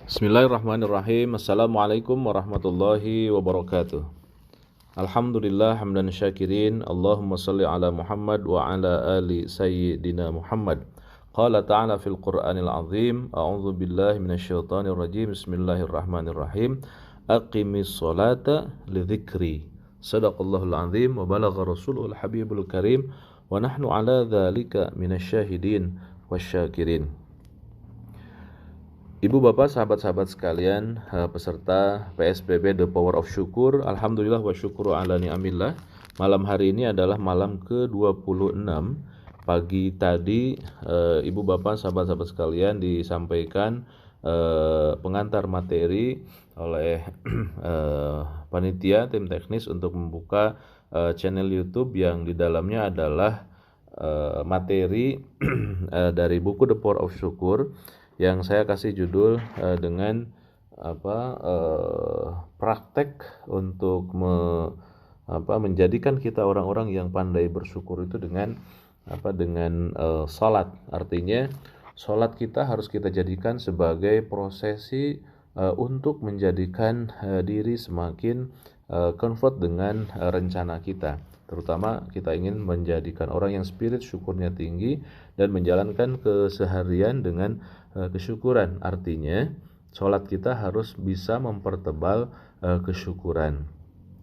Bismillahirrahmanirrahim. Assalamualaikum warahmatullahi wabarakatuh. Alhamdulillah hamdan syakirin. Allahumma salli ala Muhammad wa ala ali sayyidina Muhammad. Qala ta'ala fil Qur'anil azim. A'udzu billahi minasyaitonir rajim. Bismillahirrahmanirrahim. Aqimis sholata lidzikri. Shadaqallahul azim wa balagha rasulul habibul karim wa nahnu ala dzalika minasyahidin wasyakirin. Ibu bapak sahabat-sahabat sekalian, peserta PSBB The Power of Syukur, alhamdulillah wa syukuru ala ni'amillah. Malam hari ini adalah malam ke-26. Pagi tadi ibu bapak sahabat-sahabat sekalian disampaikan pengantar materi oleh panitia tim teknis untuk membuka channel YouTube yang di dalamnya adalah materi dari buku The Power of Syukur yang saya kasih judul dengan praktek untuk menjadikan kita orang-orang yang pandai bersyukur itu dengan salat. Artinya salat kita harus kita jadikan sebagai prosesi untuk menjadikan diri semakin comfort dengan rencana kita. Terutama kita ingin menjadikan orang yang spirit syukurnya tinggi dan menjalankan keseharian dengan kesyukuran. Artinya sholat kita harus bisa mempertebal kesyukuran.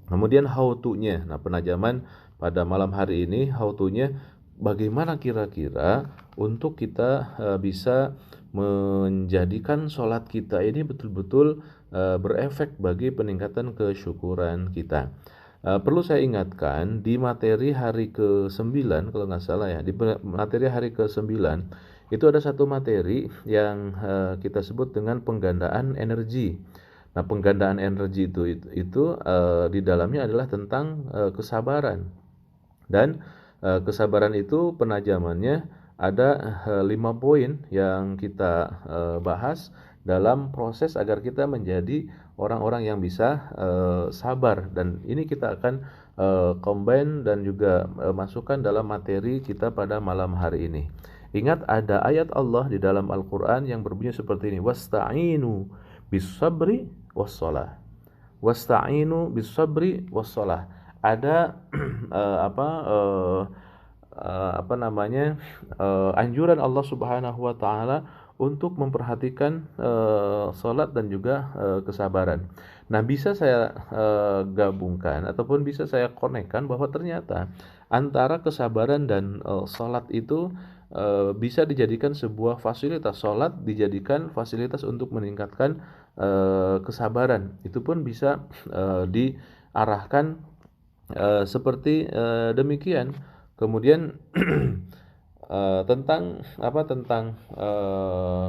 Kemudian how to-nya. Nah, penajaman pada malam hari ini how to-nya bagaimana kira-kira untuk kita bisa menjadikan sholat kita ini betul-betul berefek bagi peningkatan kesyukuran kita. Perlu saya ingatkan di materi hari ke-9 kalau nggak salah ya, di materi hari ke-9 itu ada satu materi yang kita sebut dengan penggandaan energi. Nah, penggandaan energi itu di dalamnya adalah tentang kesabaran. Dan kesabaran itu penajamannya ada 5 poin yang kita bahas dalam proses agar kita menjadi orang-orang yang bisa sabar, dan ini kita akan combine dan juga masukkan dalam materi kita pada malam hari ini. Ingat, ada ayat Allah di dalam Al-Quran yang berbunyi seperti ini, wasta'inu bis-sabri was-shalah. Wasta'inu bis-sabri was-shalah. Ada anjuran Allah Subhanahu wa taala untuk memperhatikan salat dan juga kesabaran. Nah, bisa saya gabungkan ataupun bisa saya konekkan bahwa ternyata antara kesabaran dan salat itu bisa dijadikan sebuah fasilitas. Salat dijadikan fasilitas untuk meningkatkan kesabaran. Itu pun bisa diarahkan seperti demikian. Kemudian tentang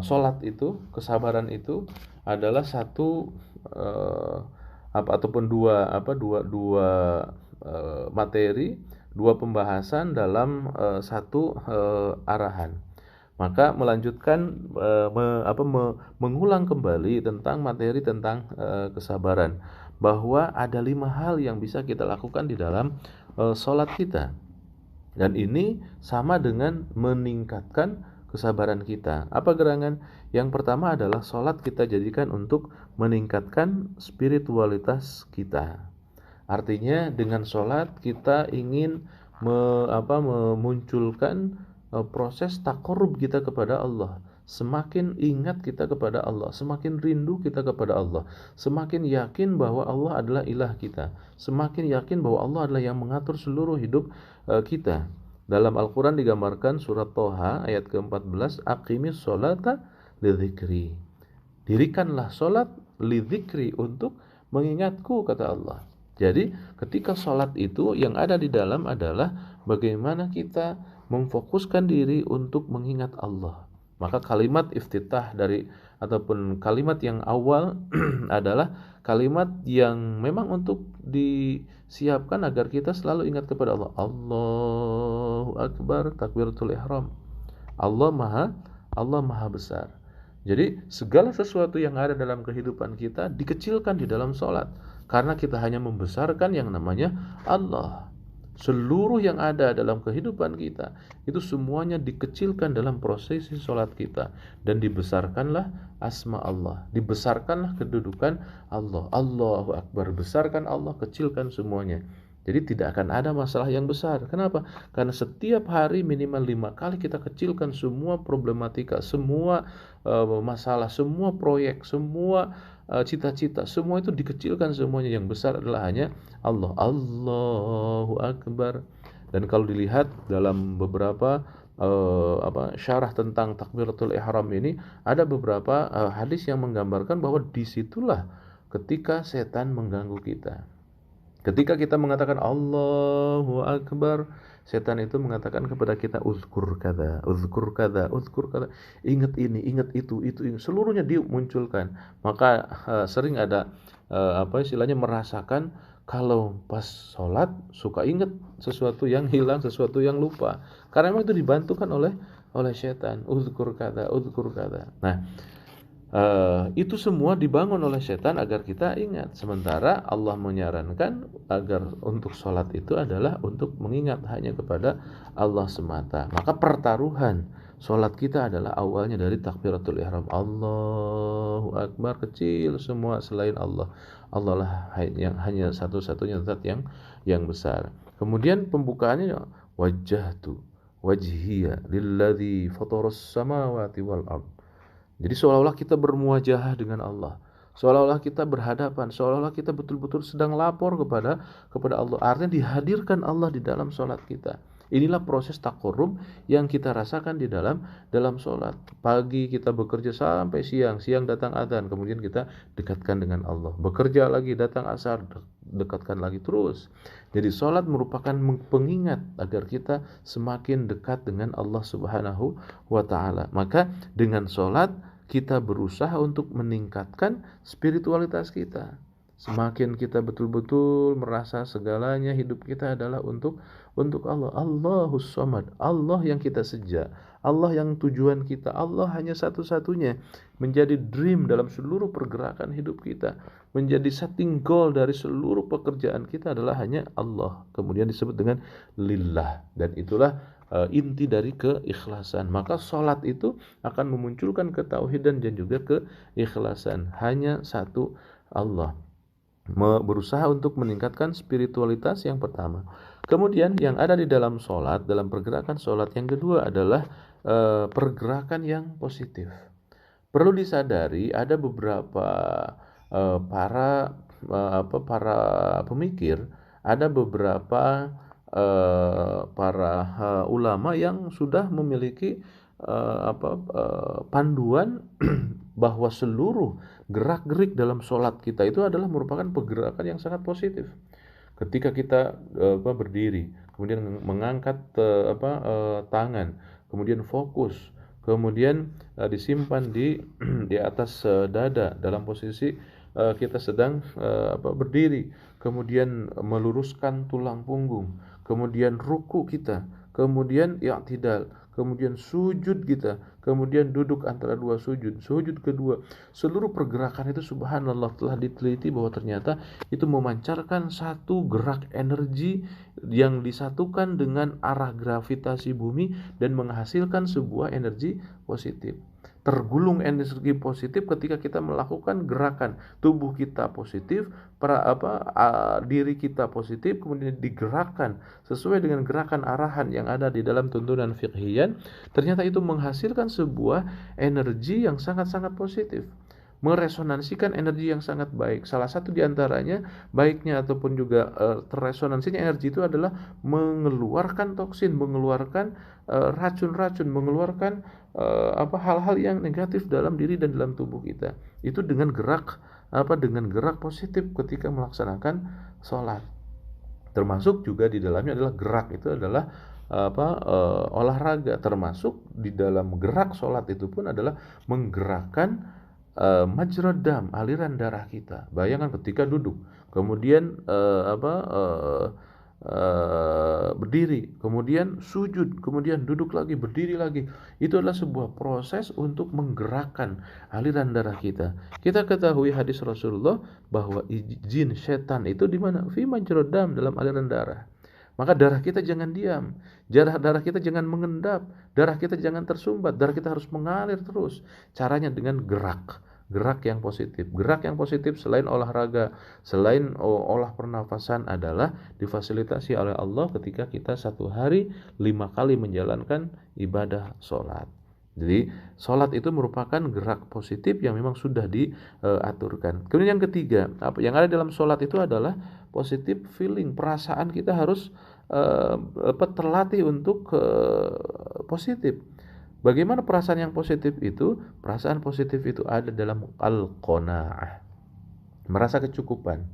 sholat itu, kesabaran itu adalah satu ataupun dua materi, dua pembahasan dalam satu arahan. Maka melanjutkan mengulang kembali tentang materi tentang kesabaran, bahwa ada 5 hal yang bisa kita lakukan di dalam sholat kita. Dan ini sama dengan meningkatkan kesabaran kita. Apa gerangan? Yang pertama adalah sholat kita jadikan untuk meningkatkan spiritualitas kita. Artinya dengan sholat kita ingin memunculkan proses taqarrub kita kepada Allah. Semakin ingat kita kepada Allah, semakin rindu kita kepada Allah, semakin yakin bahwa Allah adalah ilah kita, semakin yakin bahwa Allah adalah yang mengatur seluruh hidup kita. Dalam Al-Quran digambarkan surat Toha ayat ke-14, aqimis sholata lidzikri. Dirikanlah sholat lidzikri, untuk mengingatku, kata Allah. Jadi ketika sholat itu yang ada di dalam adalah bagaimana kita memfokuskan diri untuk mengingat Allah. Maka kalimat iftitah ataupun kalimat yang awal adalah kalimat yang memang untuk disiapkan agar kita selalu ingat kepada Allah. Allahu Akbar, takbiratul ihram. Allah Maha besar. Jadi segala sesuatu yang ada dalam kehidupan kita dikecilkan di dalam sholat, karena kita hanya membesarkan yang namanya Allah. seluruh yang ada dalam kehidupan kita itu semuanya dikecilkan dalam prosesi sholat kita, dan dibesarkanlah asma Allah, dibesarkanlah kedudukan Allah. Allahu Akbar, besarkan Allah, kecilkan semuanya. Jadi tidak akan ada masalah yang besar. Kenapa? Karena setiap hari minimal 5 kali kita kecilkan semua problematika, semua masalah, semua proyek, semua cita-cita, semua itu dikecilkan semuanya. Yang besar adalah hanya Allah. Allahu Akbar. Dan kalau dilihat dalam beberapa syarah tentang takbiratul ihram ini, ada beberapa hadis yang menggambarkan bahwa disitulah ketika setan mengganggu kita. Ketika kita mengatakan Allahu Akbar, setan itu mengatakan kepada kita uzkur kada, uzkur kada, uzkur kada. Ingat ini, ingat itu, seluruhnya dimunculkan. Maka sering ada istilahnya merasakan kalau pas sholat suka ingat sesuatu yang hilang, sesuatu yang lupa. Karena memang itu dibantukan oleh setan. Uzkur kada, uzkur kada. Nah, itu semua dibangun oleh setan agar kita ingat. Sementara Allah menyarankan agar untuk sholat itu adalah untuk mengingat hanya kepada Allah semata. Maka pertaruhan sholat kita adalah awalnya dari takbiratul ihram. Allahu Akbar, kecil semua selain Allah. Allah lah yang hanya satu-satunya zat yang besar. Kemudian pembukaannya wajjahtu wajhiya lilladzi fataras samawati wal ardh. Jadi seolah-olah kita bermuajahah dengan Allah, seolah-olah kita berhadapan, seolah-olah kita betul-betul sedang lapor kepada Allah. Artinya dihadirkan Allah di dalam sholat kita. Inilah proses taqarrub yang kita rasakan di dalam sholat. Pagi kita bekerja sampai siang datang adzan, kemudian kita dekatkan dengan Allah. Bekerja lagi, datang asar, dekatkan lagi terus. Jadi sholat merupakan pengingat agar kita semakin dekat dengan Allah Subhanahu wa ta'ala. Maka dengan sholat kita berusaha untuk meningkatkan spiritualitas kita. Semakin kita betul-betul merasa segalanya hidup kita adalah untuk Allah. Allahus Samad, Allah yang kita seja, Allah yang tujuan kita, Allah hanya satu-satunya. Menjadi dream dalam seluruh pergerakan hidup kita, menjadi setting goal dari seluruh pekerjaan kita adalah hanya Allah. Kemudian disebut dengan lillah, dan itulah inti dari keikhlasan. Maka sholat itu akan memunculkan ketauhidan dan juga keikhlasan. Hanya satu Allah. Berusaha untuk meningkatkan spiritualitas yang pertama. Kemudian yang ada di dalam sholat, dalam pergerakan sholat yang kedua adalah pergerakan yang positif. Perlu disadari ada beberapa para pemikir, ada beberapa para ulama yang sudah memiliki panduan bahwa seluruh gerak-gerik dalam sholat kita itu adalah merupakan pergerakan yang sangat positif. Ketika kita berdiri, kemudian mengangkat tangan, kemudian fokus, kemudian disimpan di atas dada dalam posisi kita sedang berdiri, kemudian meluruskan tulang punggung, kemudian ruku kita, kemudian i'tidal, kemudian sujud kita, kemudian duduk antara dua sujud kedua. Seluruh pergerakan itu subhanallah telah diteliti bahwa ternyata itu memancarkan satu gerak energi yang disatukan dengan arah gravitasi bumi dan menghasilkan sebuah energi positif. Tergulung energi positif ketika kita melakukan gerakan, tubuh kita positif, diri kita positif, kemudian digerakkan sesuai dengan gerakan arahan yang ada di dalam tuntunan fiqhiyan. Ternyata itu menghasilkan sebuah energi yang sangat-sangat positif, meresonansikan energi yang sangat baik. Salah satu diantaranya baiknya ataupun juga terresonansinya energi itu adalah mengeluarkan toksin, mengeluarkan racun-racun, mengeluarkan hal-hal yang negatif dalam diri dan dalam tubuh kita. Itu dengan gerak positif ketika melaksanakan sholat. Termasuk juga di dalamnya adalah gerak, itu adalah olahraga. Termasuk di dalam gerak sholat itu pun adalah menggerakkan majrad dam, aliran darah kita. Bayangkan ketika duduk, kemudian berdiri, kemudian sujud, kemudian duduk lagi, berdiri lagi. Itu adalah sebuah proses untuk menggerakkan aliran darah kita. Kita ketahui hadis Rasulullah bahwa jin setan itu di mana? Fi majrad dam, dalam aliran darah. Maka darah kita jangan diam, darah kita jangan mengendap, darah kita jangan tersumbat, darah kita harus mengalir terus. Caranya dengan gerak yang positif. Gerak yang positif selain olahraga, selain olah pernafasan adalah difasilitasi oleh Allah ketika kita satu hari 5 kali menjalankan ibadah sholat. Jadi sholat itu merupakan gerak positif yang memang sudah diaturkan. Kemudian yang ketiga, yang ada dalam sholat itu adalah positif feeling, perasaan kita harus terlatih untuk positif. Bagaimana perasaan yang positif itu? Perasaan positif itu ada dalam al-qanaah, merasa kecukupan.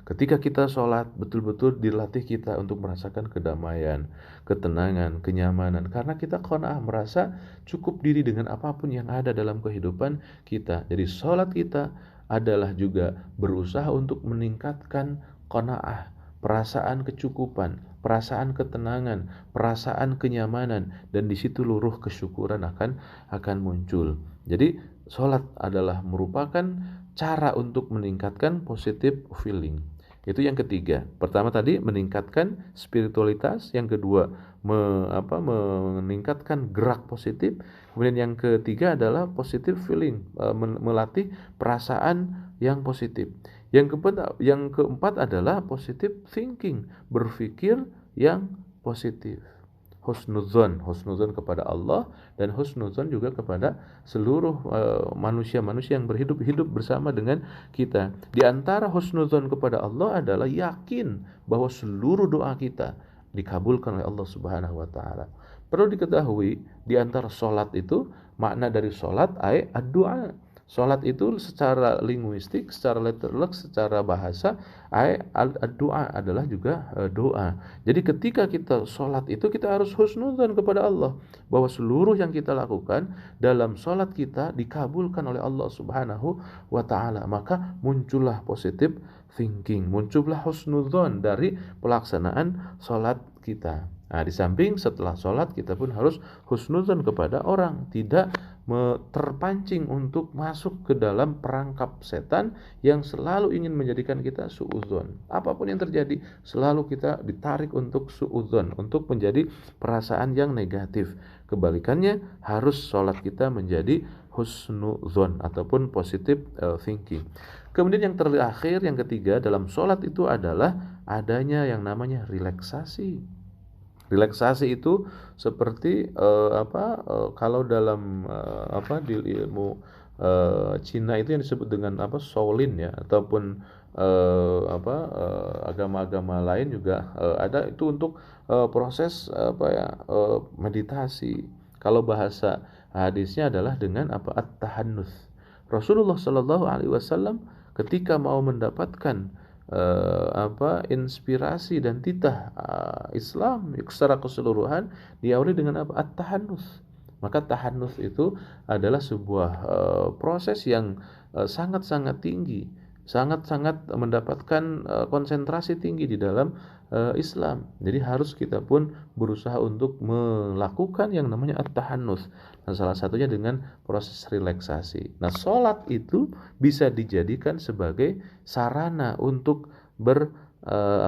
Ketika kita sholat, betul-betul dilatih kita untuk merasakan kedamaian, ketenangan, kenyamanan. Karena kita qanaah, merasa cukup diri dengan apapun yang ada dalam kehidupan kita. Jadi sholat kita adalah juga berusaha untuk meningkatkan qanaah, perasaan kecukupan, perasaan ketenangan, perasaan kenyamanan, dan di situ luruh kesyukuran akan muncul. Jadi sholat adalah merupakan cara untuk meningkatkan positive feeling. Itu yang ketiga. Pertama tadi meningkatkan spiritualitas, yang kedua meningkatkan gerak positif. Kemudian yang ketiga adalah positive feeling, melatih perasaan yang positif. Yang keempat adalah positive thinking, berpikir yang positif. Husnuzon kepada Allah dan husnuzon juga kepada seluruh manusia-manusia yang hidup bersama dengan kita. Di antara husnuzon kepada Allah adalah yakin bahwa seluruh doa kita dikabulkan oleh Allah Subhanahu wa taala. Perlu diketahui di antara sholat itu, makna dari sholat ad-du'a. Sholat itu secara linguistik, secara letterlek, secara bahasa, doa adalah juga doa. Jadi ketika kita sholat itu kita harus husnudzon kepada Allah, bahwa seluruh yang kita lakukan dalam sholat kita dikabulkan oleh Allah Subhanahu wa ta'ala. Maka muncullah positive thinking, muncullah husnudzon dari pelaksanaan sholat kita. Nah, di samping setelah sholat kita pun harus husnudzon kepada orang, tidak terpancing untuk masuk ke dalam perangkap setan yang selalu ingin menjadikan kita suudzon. Apapun yang terjadi, selalu kita ditarik untuk suudzon, untuk menjadi perasaan yang negatif. Kebalikannya, harus sholat kita menjadi husnudzon ataupun positive thinking. Kemudian yang terakhir, yang ketiga dalam sholat itu adalah adanya yang namanya relaksasi. Relaksasi itu seperti kalau dalam di ilmu Cina itu yang disebut dengan Shaolin ya, ataupun agama-agama lain juga ada itu untuk proses meditasi. Kalau bahasa hadisnya adalah dengan at-tahannus. Rasulullah Shallallahu Alaihi Wasallam ketika mau mendapatkan inspirasi dan titah Islam secara keseluruhan diawali dengan at-tahannus. Maka tahannus itu adalah sebuah proses yang sangat-sangat tinggi, sangat-sangat mendapatkan konsentrasi tinggi di dalam Islam. Jadi harus kita pun berusaha untuk melakukan yang namanya at-tahannus. Nah, salah satunya dengan proses relaksasi. Nah, sholat itu bisa dijadikan sebagai sarana untuk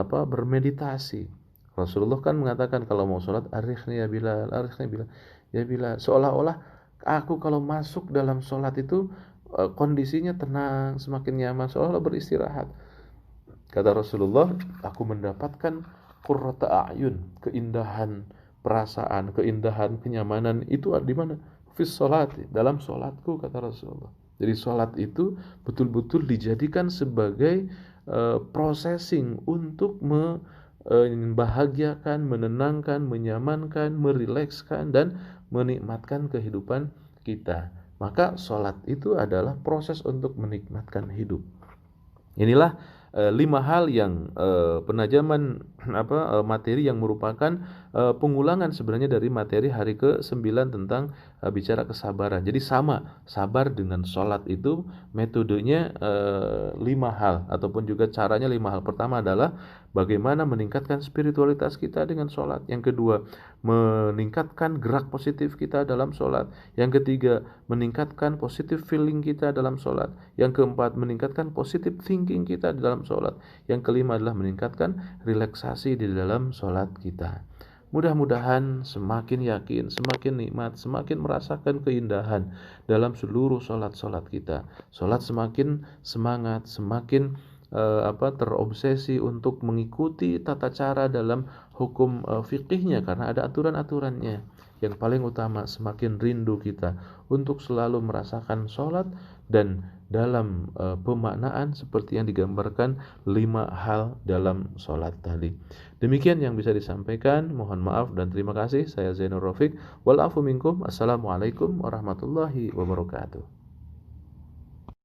bermeditasi. Rasulullah kan mengatakan kalau mau sholat, arikhni ya Bilal, ya Bilal. Seolah-olah aku kalau masuk dalam sholat itu kondisinya tenang, semakin nyaman, seolah-olah beristirahat. Kata Rasulullah, aku mendapatkan qurrata a'yun, keindahan perasaan, keindahan kenyamanan itu di mana? Fis sholati, dalam sholatku, kata Rasulullah. Jadi sholat itu betul-betul dijadikan sebagai processing untuk membahagiakan, menenangkan, menyamankan, merilekskan, dan menikmatkan kehidupan kita. Maka sholat itu adalah proses untuk menikmatkan hidup. Inilah 5 hal yang penajaman materi yang merupakan pengulangan sebenarnya dari materi hari ke-9 tentang bicara kesabaran. Jadi sama, sabar dengan sholat itu metodenya 5 hal ataupun juga caranya 5 hal. Pertama adalah bagaimana meningkatkan spiritualitas kita dengan sholat. Yang kedua, meningkatkan gerak positif kita dalam sholat. Yang ketiga, meningkatkan positive feeling kita dalam sholat. Yang keempat, meningkatkan positive thinking kita dalam sholat. Yang kelima adalah meningkatkan relaksasi di dalam sholat kita. Mudah-mudahan semakin yakin, semakin nikmat, semakin merasakan keindahan dalam seluruh sholat-sholat kita. Sholat semakin semangat, semakin terobsesi untuk mengikuti tata cara dalam hukum fikihnya karena ada aturan-aturannya. Yang paling utama, semakin rindu kita untuk selalu merasakan sholat dan dalam pemaknaan seperti yang digambarkan 5 hal dalam sholat tadi. Demikian yang bisa disampaikan. Mohon maaf dan terima kasih. Saya Zainur Rafiq. Wal afu minkum. Assalamualaikum warahmatullahi wabarakatuh.